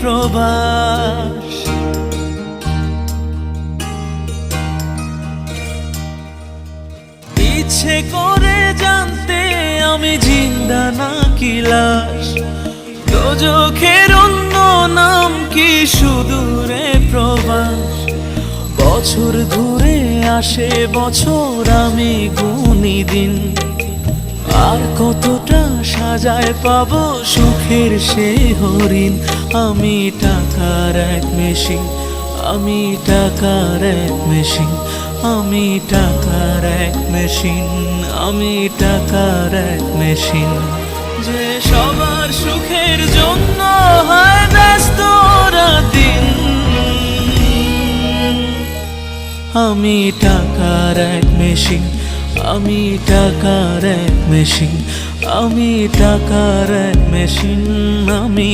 প্রবাস। ইচ্ছে করে জানতে আমি জিন্দা নাকি লাশ, দোজখের অন্য নাম কি সুদূরে প্রবাস। বছর ঘুরে আসে বছর, আমি গুনি দিন, আর কতটা সাজায় পাবো সুখের সে হরিণ। আমি টাকার এক মেশিন, আমি টাকার এক মেশিন, আমি টাকার এক মেশিন, আমি টাকার এক মেশিন। যে সবার সুখের জন্য হয় ব্যস্ত দিন। আমি টাকার এক মেশিন, আমি টাকার এক মেশিন, আমি টাকার এক মেশিন, আমি